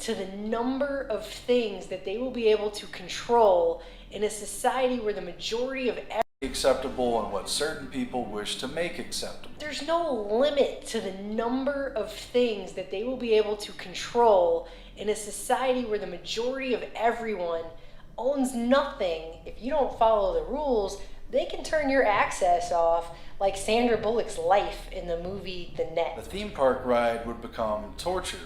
to the number of things that they will be able to control in a society where the majority of acceptable and what certain people wish to make acceptable. There's no limit to the number of things that they will be able to control in a society where the majority of everyone owns nothing. If you don't follow the rules, they can turn your access off, like Sandra Bullock's life in the movie The Net. The theme park ride would become torture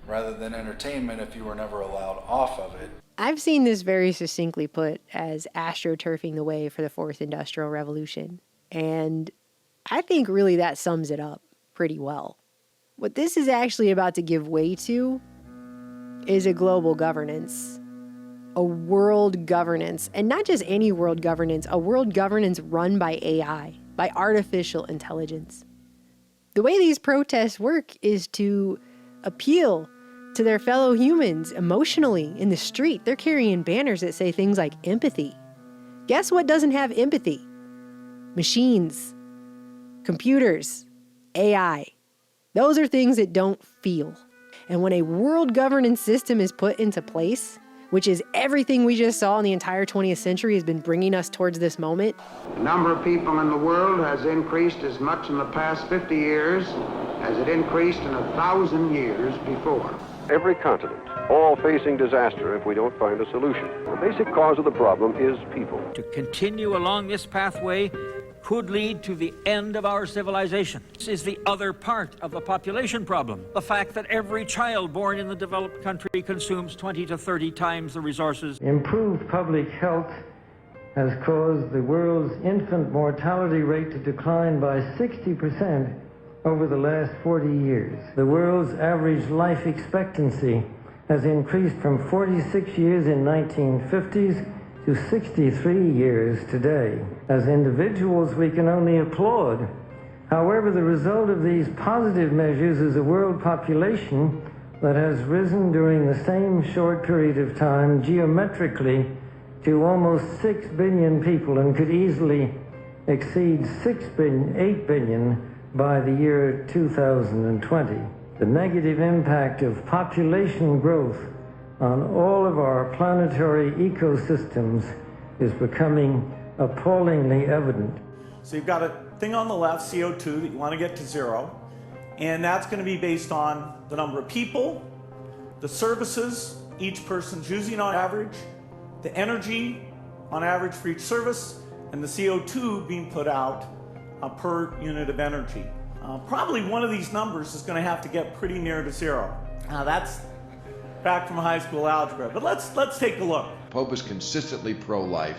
rather than entertainment if you were never allowed off of it. I've seen this very succinctly put as astroturfing the way for the fourth industrial revolution. And I think really that sums it up pretty well. What this is actually about to give way to is a global governance, a world governance, and not just any world governance, a world governance run by AI, by artificial intelligence. The way these protests work is to appeal to their fellow humans emotionally in the street. They're carrying banners that say things like empathy. Guess what doesn't have empathy? Machines, computers, AI. Those are things that don't feel. And when a world governance system is put into place, which is everything we just saw in the entire 20th century has been bringing us towards this moment. The number of people in the world has increased as much in the past 50 years as it increased in 1,000 years before. Every continent, all facing disaster if we don't find a solution. The basic cause of the problem is people. To continue along this pathway could lead to the end of our civilization. This is the other part of the population problem. The fact that every child born in the developed country consumes 20 to 30 times the resources. Improved public health has caused the world's infant mortality rate to decline by 60% over the last 40 years. The world's average life expectancy has increased from 46 years in 1950s to 63 years today. As individuals, we can only applaud. However, the result of these positive measures is a world population that has risen during the same short period of time geometrically to almost 6 billion people and could easily exceed 8 billion by the year 2020. The negative impact of population growth on all of our planetary ecosystems is becoming appallingly evident. So you've got a thing on the left, CO2, that you want to get to zero, and that's going to be based on the number of people, the services each person's using on average, the energy on average for each service, and the CO2 being put out per unit of energy. Probably one of these numbers is going to have to get pretty near to zero. That's back from high school algebra, but let's take a look. Pope is consistently pro-life.